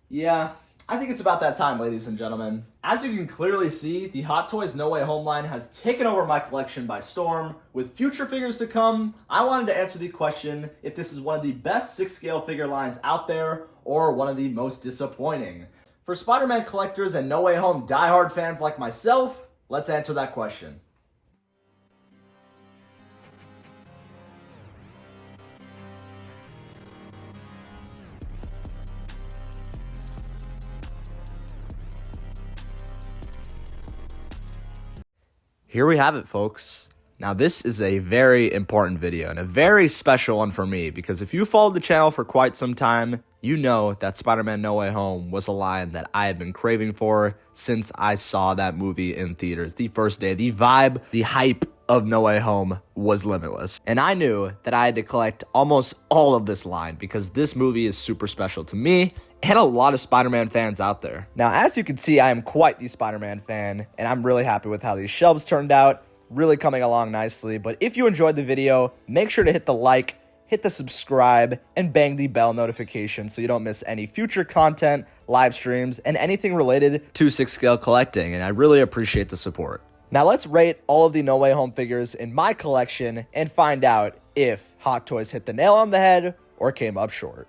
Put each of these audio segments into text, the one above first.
Yeah, I think it's about that time, ladies and gentlemen. As you can clearly see, the Hot Toys No Way Home line has taken over my collection by storm. With future figures to come, I wanted to answer the question if this is one of the best 6-scale figure lines out there or one of the most disappointing. For Spider-Man collectors and No Way Home diehard fans like myself, let's answer that question. Here we have it, folks. Now, this is a very important video and a very special one for me because if you followed the channel for quite some time, you know that Spider-Man No Way Home was a line that I had been craving for since I saw that movie in theaters. The first day, the vibe, the hype of No Way Home was limitless. And I knew that I had to collect almost all of this line because this movie is super special to me and a lot of Spider-Man fans out there. Now, as you can see, I am quite the Spider-Man fan, and I'm really happy with how these shelves turned out, really coming along nicely. But if you enjoyed the video, make sure to hit the like, hit the subscribe, and bang the bell notification so you don't miss any future content, live streams, and anything related to 6-scale collecting, and I really appreciate the support. Now let's rate all of the No Way Home figures in my collection and find out if Hot Toys hit the nail on the head or came up short.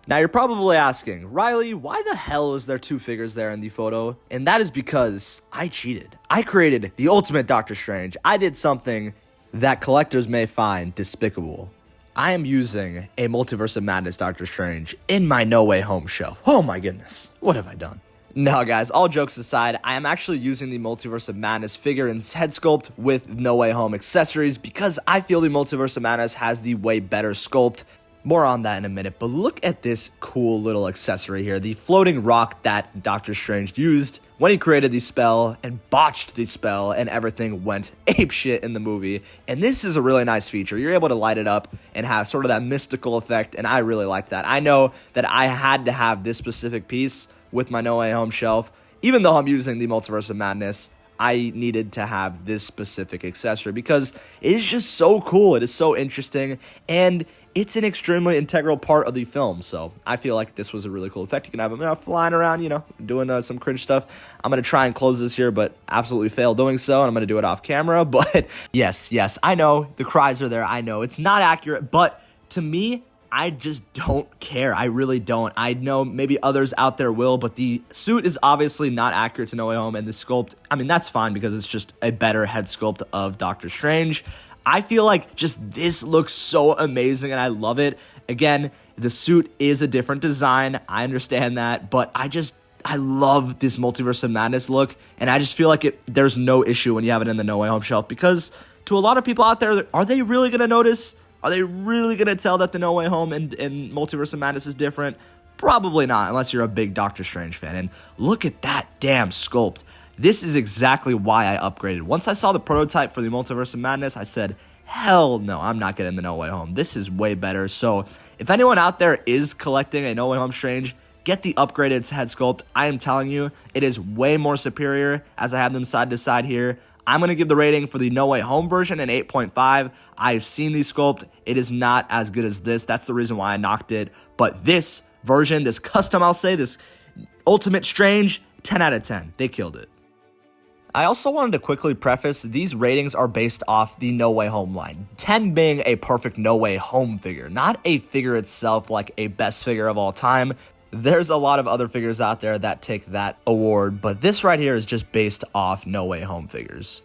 Now you're probably asking, Riley, why the hell is there 2 figures there in the photo? And that is because I cheated. I created the ultimate Doctor Strange. I did something that collectors may find despicable. I am using a Multiverse of Madness Doctor Strange in my No Way Home shelf. Oh my goodness, what have I done? No, guys, all jokes aside, I am actually using the Multiverse of Madness figure and head sculpt with No Way Home accessories because I feel the Multiverse of Madness has the way better sculpt. More on that in a minute, but look at this cool little accessory here, the floating rock that Doctor Strange used when he created the spell and botched the spell and everything went apeshit in the movie. And this is a really nice feature. You're able to light it up and have sort of that mystical effect, and I really like that. I know that I had to have this specific piece with my No Way Home shelf. Even though I'm using the Multiverse of Madness, I needed to have this specific accessory because it is just so cool. It is so interesting, and it's an extremely integral part of the film, so I feel like this was a really cool effect. You can have them flying around, doing some cringe stuff. I'm going to try and close this here, but absolutely fail doing so, and I'm going to do it off camera. But yes, I know the cries are there. I know it's not accurate, but to me, I just don't care. I really don't. I know maybe others out there will, but the suit is obviously not accurate to No Way Home, and the sculpt, I mean, that's fine because it's just a better head sculpt of Doctor Strange. I feel like just this looks so amazing and I love it. Again, the suit is a different design. I understand that, but I love this Multiverse of Madness look, and I just feel like there's no issue when you have it in the No Way Home shelf because to a lot of people out there, are they really going to notice? Are they really going to tell that the No Way Home and Multiverse of Madness is different? Probably not, unless you're a big Doctor Strange fan. And look at that damn sculpt. This is exactly why I upgraded. Once I saw the prototype for the Multiverse of Madness, I said, hell no, I'm not getting the No Way Home. This is way better. So if anyone out there is collecting a No Way Home Strange, get the upgraded head sculpt. I am telling you, it is way more superior as I have them side to side here. I'm going to give the rating for the No Way Home version an 8.5. I've seen the sculpt. It is not as good as this. That's the reason why I knocked it. But this version, this custom, I'll say, this Ultimate Strange, 10 out of 10. They killed it. I also wanted to quickly preface, these ratings are based off the No Way Home line. 10 being a perfect No Way Home figure, not a figure itself like a best figure of all time. There's a lot of other figures out there that take that award, but this right here is just based off No Way Home figures.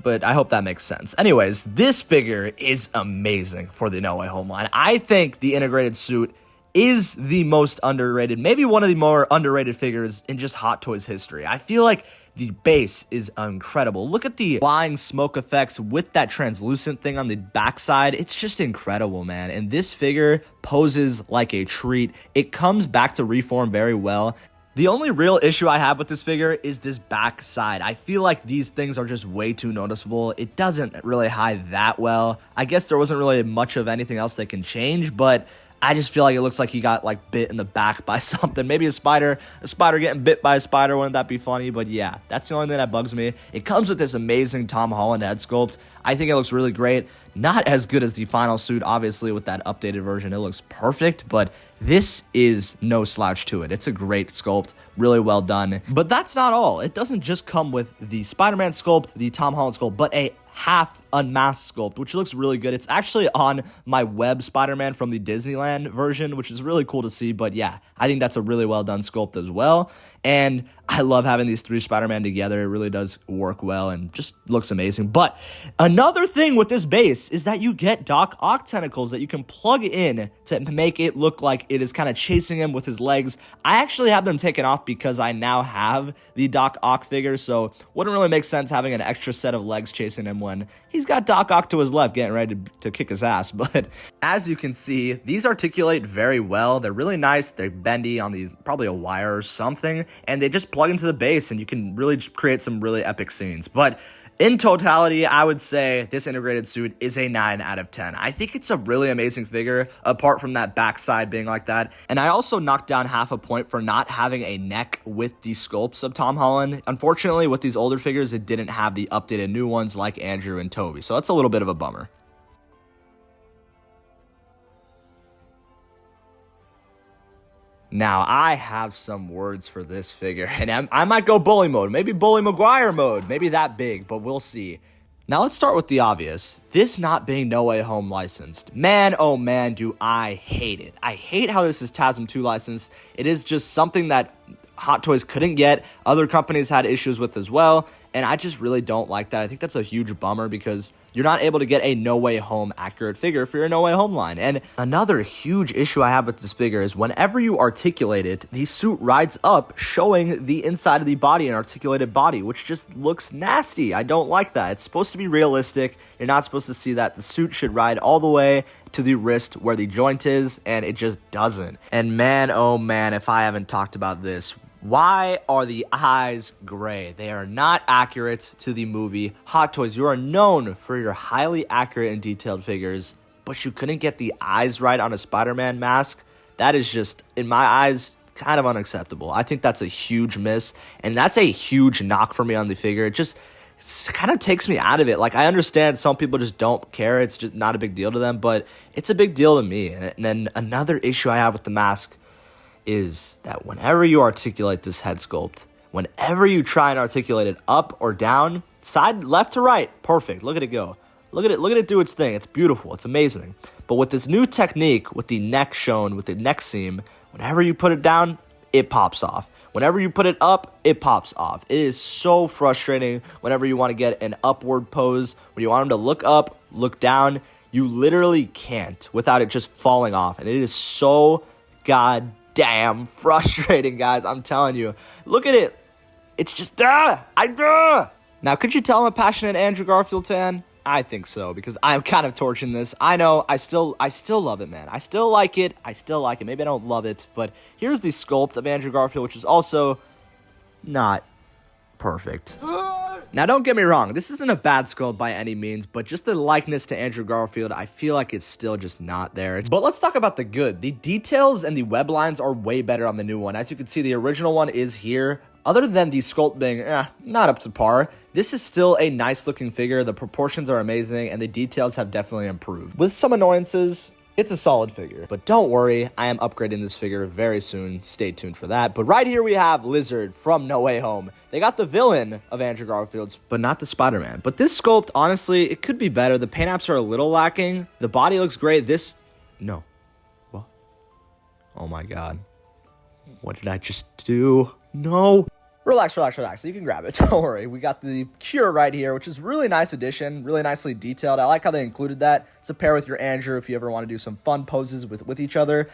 But I hope that makes sense. Anyways, this figure is amazing for the No Way Home line. I think the integrated suit is the most underrated, maybe one of the more underrated figures in just Hot Toys history. I feel like the base is incredible. Look at the flying smoke effects with that translucent thing on the backside. It's just incredible, man. And this figure poses like a treat. It comes back to reform very well. The only real issue I have with this figure is this back side. I feel like these things are just way too noticeable. It doesn't really hide that well. I guess there wasn't really much of anything else they can change, but I just feel like it looks like he got like bit in the back by something. Maybe a spider getting bit by a spider. Wouldn't that be funny? But yeah, that's the only thing that bugs me. It comes with this amazing Tom Holland head sculpt. I think it looks really great. Not as good as the final suit, obviously, with that updated version. It looks perfect, but this is no slouch to it. It's a great sculpt, really well done. But that's not all. It doesn't just come with the Spider-Man sculpt, the Tom Holland sculpt, but a half unmasked sculpt, which looks really good. It's actually on my web Spider-Man from the Disneyland version, which is really cool to see. But yeah, I think that's a really well done sculpt as well. And I love having these three Spider-Man together. It really does work well and just looks amazing. But another thing with this base is that you get Doc Ock tentacles that you can plug in to make it look like it is kind of chasing him with his legs. I actually have them taken off because I now have the Doc Ock figure, so wouldn't really make sense having an extra set of legs chasing him when he's got Doc Ock to his left getting ready to kick his ass. But as you can see, these articulate very well. They're really nice. They're bendy on the probably a wire or something, and they just plug into the base and you can really create some really epic scenes. But in totality, I would say this integrated suit is a 9 out of 10. I think it's a really amazing figure, apart from that backside being like that. And I also knocked down half a point for not having a neck with the sculpts of Tom Holland. Unfortunately, with these older figures, it didn't have the updated new ones like Andrew and Toby. So that's a little bit of a bummer. Now, I have some words for this figure, and I might go bully mode, maybe Bully Maguire mode, maybe that big, but we'll see. Now, let's start with the obvious. This not being No Way Home licensed. Man, oh man, do I hate it. I hate how this is TASM 2 licensed. It is just something that Hot Toys couldn't get. Other companies had issues with as well, and I just really don't like that. I think that's a huge bummer because you're not able to get a No Way Home accurate figure for your No Way Home line. And another huge issue I have with this figure is whenever you articulate it, the suit rides up showing the inside of the body, an articulated body, which just looks nasty. I don't like that. It's supposed to be realistic. You're not supposed to see that. The suit should ride all the way to the wrist where the joint is, and it just doesn't. And man, oh man, if I haven't talked about this, why are the eyes gray? They are not accurate to the movie. Hot Toys, you are known for your highly accurate and detailed figures, but you couldn't get the eyes right on a Spider-Man mask? That is just, in my eyes, kind of unacceptable. I think that's a huge miss, and that's a huge knock for me on the figure. It just kind of takes me out of it. Like, I understand some people just don't care. It's just not a big deal to them, but it's a big deal to me. And then another issue I have with the mask is that whenever you articulate this head sculpt, whenever you try and articulate it up or down, side, left to right, perfect. Look at it go. Look at it do its thing. It's beautiful. It's amazing. But with this new technique, with the neck shown, with the neck seam, whenever you put it down, it pops off. Whenever you put it up, it pops off. It is so frustrating whenever you want to get an upward pose, when you want them to look up, look down, you literally can't without it just falling off. And it is so goddamn frustrating, guys. I'm telling you. Look at it. It's just, Now, could you tell I'm a passionate Andrew Garfield fan? I think so, because I'm kind of torching this. I know, I still love it, man. I still like it. Maybe I don't love it, but here's the sculpt of Andrew Garfield, which is also not perfect. Now, don't get me wrong. This isn't a bad sculpt by any means, but just the likeness to Andrew Garfield, I feel like it's still just not there. But let's talk about the good. The details and the web lines are way better on the new one. As you can see, the original one is here. Other than the sculpt being not up to par, this is still a nice looking figure. The proportions are amazing and the details have definitely improved. With some annoyances, it's a solid figure. But don't worry, I am upgrading this figure very soon. Stay tuned for that. But right here we have Lizard from No Way Home. They got the villain of Andrew Garfield's, but not the Spider-Man. But this sculpt, honestly, it could be better. The paint apps are a little lacking. The body looks great. No. What? Oh my God. What did I just do? No. Relax. You can grab it. Don't worry. We got the Cure right here, which is really nice addition, really nicely detailed. I like how they included that. It's a pair with your Andrew if you ever want to do some fun poses with each other.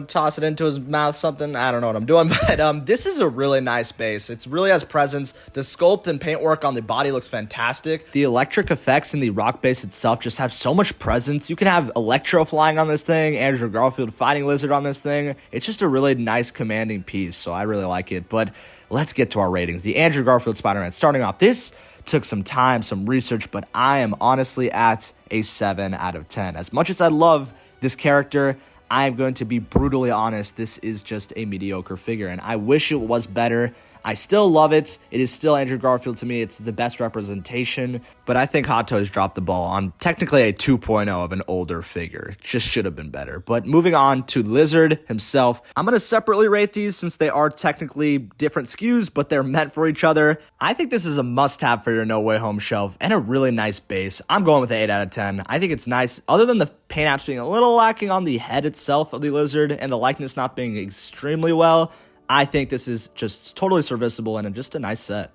Toss it into his mouth, something. I don't know what I'm doing, but this is a really nice base. It really has presence. The sculpt and paintwork on the body looks fantastic. The electric effects in the rock base itself just have so much presence. You can have Electro flying on this thing, Andrew Garfield fighting Lizard on this thing. It's just a really nice commanding piece, so I really like it. But let's get to our ratings. The Andrew Garfield Spider-Man. Starting off, this took some time, some research, but I am honestly at a 7 out of 10. As much as I love this character, I'm going to be brutally honest, this is just a mediocre figure, and I wish it was better. I still love it. It is still Andrew Garfield to me. It's the best representation, but I think Hot Toys dropped the ball on technically a 2.0 of an older figure. It just should have been better. But moving on to Lizard himself, I'm going to separately rate these since they are technically different SKUs, but they're meant for each other. I think this is a must-have for your No Way Home shelf and a really nice base. I'm going with an 8 out of 10. I think it's nice. Other than the paint apps being a little lacking on the head itself of the Lizard and the likeness not being extremely well, I think this is just totally serviceable and just a nice set.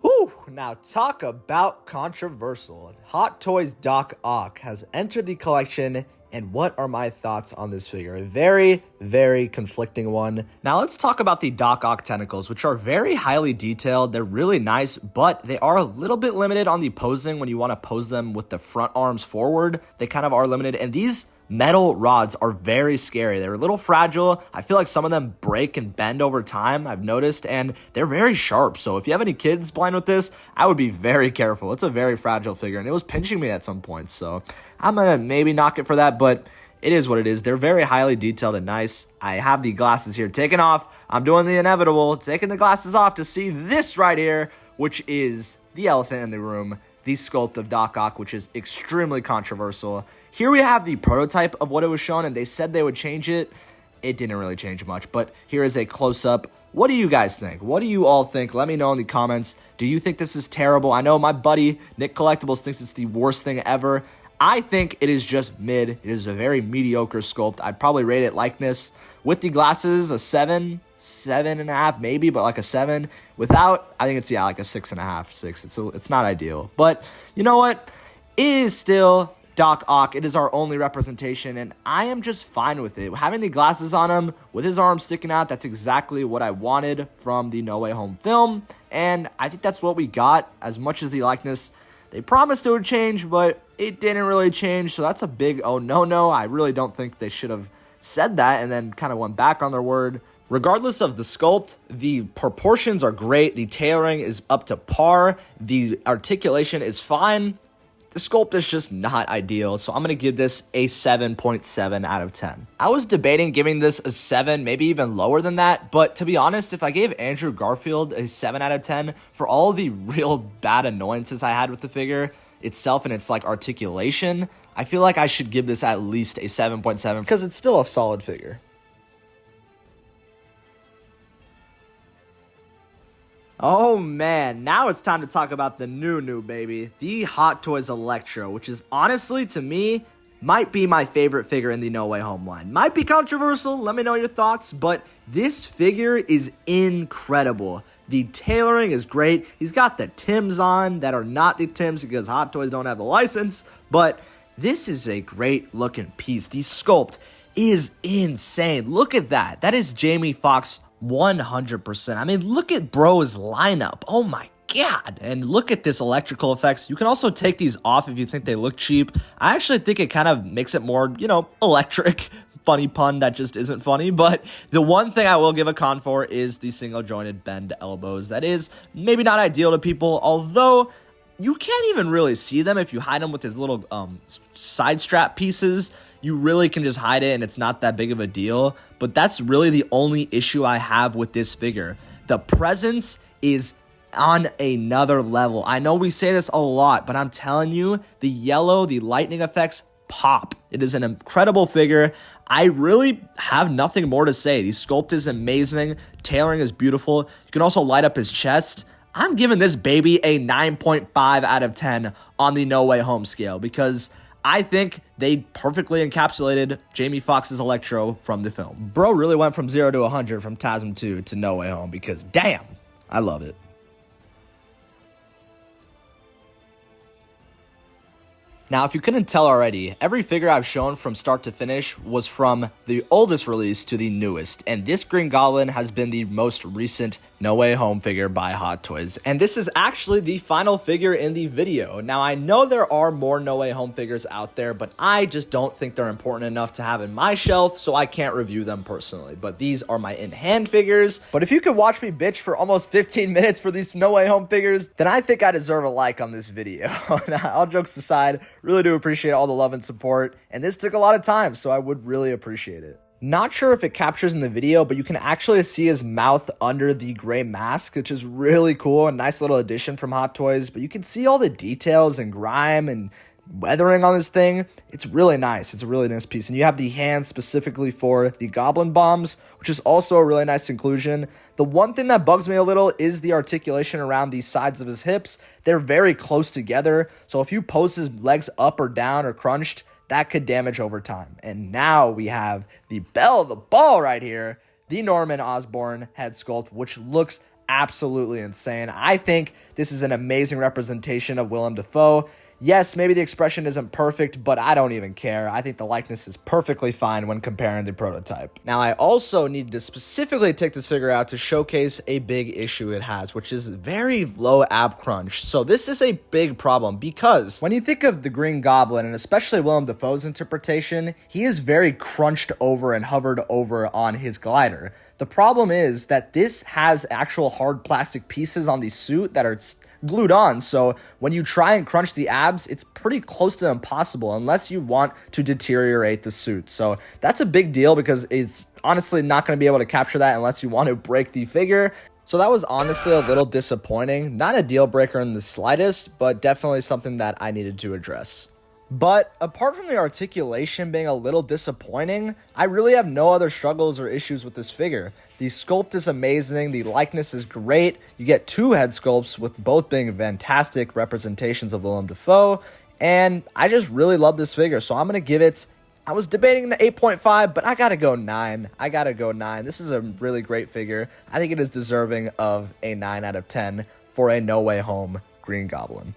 Whew, now talk about controversial. Hot Toys Doc Ock has entered the collection, and what are my thoughts on this figure? A very, very conflicting one. Now let's talk about the Doc Ock tentacles, which are very highly detailed. They're really nice, but they are a little bit limited on the posing when you want to pose them with the front arms forward. They kind of are limited, and these metal rods are very scary. They're a little fragile. I feel like some of them break and bend over time, I've noticed, and they're very sharp. So if you have any kids playing with this, I would be very careful. It's a very fragile figure, and it was pinching me at some point. So I'm going to maybe knock it for that, but it is what it is. They're very highly detailed and nice. I have the glasses here taken off. I'm doing the inevitable, taking the glasses off to see this right here, which is the elephant in the room, the sculpt of Doc Ock, which is extremely controversial. Here we have the prototype of what it was shown, and they said they would change it. It didn't really change much, but here is a close-up. What do you guys think? What do you all think? Let me know in the comments. Do you think this is terrible? I know my buddy, Nick Collectibles, thinks it's the worst thing ever. I think it is just mid. It is a very mediocre sculpt. I'd probably rate it likeness. With the glasses, a 7, 7.5 maybe, but like a 7. Without, I think it's, yeah, like a 6.5, 6. It's not ideal. But you know what? It is still Doc Ock. It is our only representation, and I am just fine with it. Having the glasses on him, with his arms sticking out, that's exactly what I wanted from the No Way Home film, and I think that's what we got. As much as the likeness, they promised it would change, but it didn't really change, so that's a big oh no. I really don't think they should have said that and then kind of went back on their word. Regardless of the sculpt, the proportions are great, the tailoring is up to par, the articulation is fine. The sculpt is just not ideal, so I'm going to give this a 7.7 out of 10. I was debating giving this a 7, maybe even lower than that, but to be honest, if I gave Andrew Garfield a 7 out of 10 for all the real bad annoyances I had with the figure itself and its like articulation, I feel like I should give this at least a 7.7 because it's still a solid figure. Oh man, now it's time to talk about the new baby, the Hot Toys Electro, which is honestly, to me, might be my favorite figure in the No Way Home line. Might be controversial, let me know your thoughts, but this figure is incredible. The tailoring is great. He's got the Tims on that are not the Tims because Hot Toys don't have a license, but this is a great looking piece. The sculpt is insane. Look at that. That is Jamie Foxx 100%. I mean, look at bro's lineup. Oh my god. And look at this electrical effects. You can also take these off if you think they look cheap. I actually think it kind of makes it more, electric. Funny pun that just isn't funny, but the one thing I will give a con for is the single jointed bend elbows. That is maybe not ideal to people, although you can't even really see them if you hide them with his little side strap pieces. You really can just hide it and it's not that big of a deal, but that's really the only issue I have with this figure. The presence is on another level. I know we say this a lot, but I'm telling you, the yellow, the lightning effects pop. It is an incredible figure. I really have nothing more to say. The sculpt is amazing. Tailoring is beautiful. You can also light up his chest. I'm giving this baby a 9.5 out of 10 on the No Way Home scale because I think they perfectly encapsulated Jamie Foxx's Electro from the film. Bro really went from 0 to 100 from TASM 2 to No Way Home because damn, I love it. Now, if you couldn't tell already, every figure I've shown from start to finish was from the oldest release to the newest, and this Green Goblin has been the most recent No Way Home figure by Hot Toys, and this is actually the final figure in the video. Now, I know there are more No Way Home figures out there, but I just don't think they're important enough to have in my shelf, so I can't review them personally, but these are my in-hand figures. But if you could watch me bitch for almost 15 minutes for these No Way Home figures, then I think I deserve a like on this video. Now, all jokes aside, really do appreciate all the love and support, and this took a lot of time, so I would really appreciate it. Not sure if it captures in the video, but you can actually see his mouth under the gray mask, which is really cool. A nice little addition from Hot Toys, but you can see all the details and grime and weathering on this thing. It's really nice. It's a really nice piece. And you have the hand specifically for the Goblin Bombs, which is also a really nice inclusion. The one thing that bugs me a little is the articulation around the sides of his hips. They're very close together, so if you post his legs up or down or crunched, that could damage over time. And now we have the belle of the ball right here, the Norman Osborn head sculpt, which looks absolutely insane. I think this is an amazing representation of Willem Dafoe. Yes, maybe the expression isn't perfect, but I don't even care. I think the likeness is perfectly fine when comparing the prototype. Now, I also need to specifically take this figure out to showcase a big issue it has, which is very low ab crunch. So this is a big problem because when you think of the Green Goblin, and especially Willem Dafoe's interpretation, he is very crunched over and hovered over on his glider. The problem is that this has actual hard plastic pieces on the suit that are glued on, so when you try and crunch the abs, it's pretty close to impossible unless you want to deteriorate the suit. So that's a big deal because it's honestly not going to be able to capture that unless you want to break the figure. So that was honestly a little disappointing. Not a deal breaker in the slightest, but definitely something that I needed to address. But apart from the articulation being a little disappointing, I really have no other struggles or issues with this figure. The sculpt is amazing, the likeness is great, you get two head sculpts with both being fantastic representations of Willem Dafoe, and I just really love this figure, so I'm going to give it, I was debating the 8.5, but I gotta go 9. I gotta go 9. This is a really great figure. I think it is deserving of a 9 out of 10 for a No Way Home Green Goblin.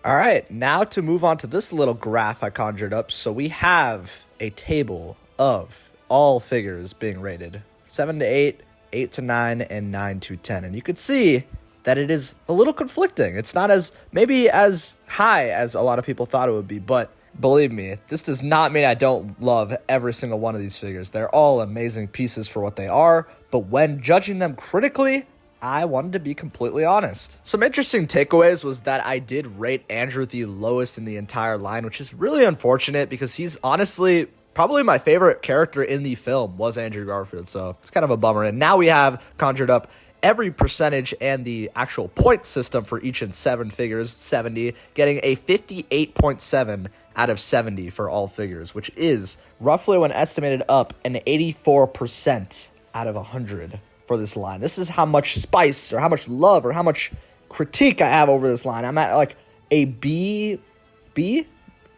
All right, now to move on to this little graph I conjured up. So we have a table of all figures being rated 7 to 8, 8 to 9, and 9 to 10. And you could see that it is a little conflicting. It's not as maybe as high as a lot of people thought it would be, but believe me, this does not mean I don't love every single one of these figures. They're all amazing pieces for what they are, but when judging them critically, I wanted to be completely honest. Some interesting takeaways was that I did rate Andrew the lowest in the entire line, which is really unfortunate because he's honestly probably my favorite character in the film was Andrew Garfield, so it's kind of a bummer. And now we have conjured up every percentage and the actual point system for each and 7 figures, 70, getting a 58.7 out of 70 for all figures, which is roughly, when estimated up, an 84% out of 100. For this line. This is how much spice or how much love or how much critique I have over this line. I'm at like a B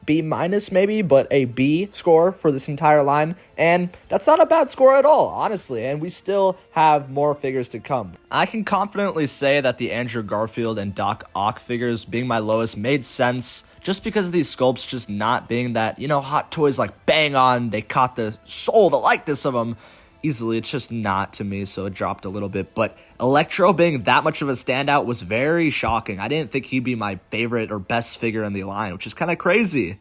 minus maybe, but a B score for this entire line, and that's not a bad score at all, honestly, and we still have more figures to come. I can confidently say that the Andrew Garfield and Doc Ock figures being my lowest made sense just because of these sculpts just not being that, you know, Hot Toys like bang on, they caught the soul, the likeness of them easily. It's just not to me, so it dropped a little bit. But Electro being that much of a standout was very shocking. I didn't think he'd be my favorite or best figure in the line, which is kind of crazy.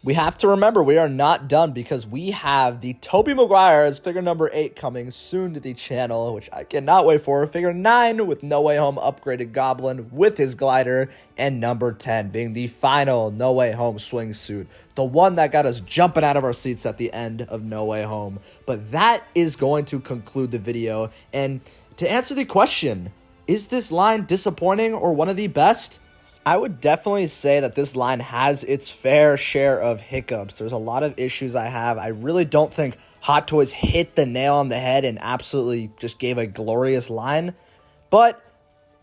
We have to remember we are not done because we have the Tobey Maguire as figure number 8 coming soon to the channel, which I cannot wait for. Figure 9 with No Way Home upgraded Goblin with his glider, and number 10 being the final No Way Home swingsuit, the one that got us jumping out of our seats at the end of No Way Home. But that is going to conclude the video, and to answer the question, is this line disappointing or one of the best? I would definitely say that this line has its fair share of hiccups. There's a lot of issues I have. I really don't think Hot Toys hit the nail on the head and absolutely just gave a glorious line. But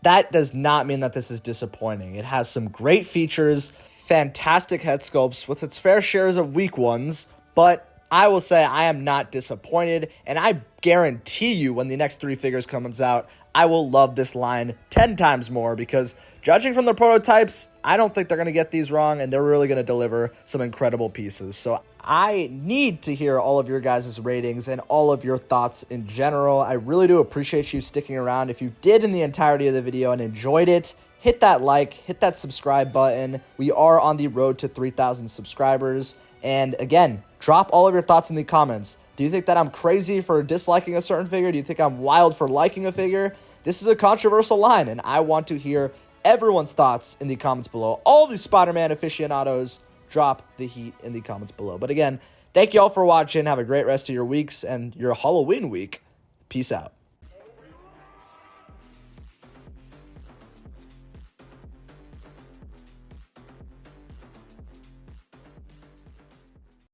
that does not mean that this is disappointing. It has some great features, fantastic head sculpts with its fair shares of weak ones, but I will say I am not disappointed, and I guarantee you when the next 3 figures comes out, I will love this line 10 times more because judging from the prototypes, I don't think they're going to get these wrong, and they're really going to deliver some incredible pieces. So I need to hear all of your guys' ratings and all of your thoughts in general. I really do appreciate you sticking around. If you did in the entirety of the video and enjoyed it, hit that like, hit that subscribe button. We are on the road to 3,000 subscribers. And again, drop all of your thoughts in the comments. Do you think that I'm crazy for disliking a certain figure? Do you think I'm wild for liking a figure? This is a controversial line, and I want to hear everyone's thoughts in the comments below. All the Spider-Man aficionados, drop the heat in the comments below. But again, thank you all for watching. Have a great rest of your weeks and your Halloween week. Peace out.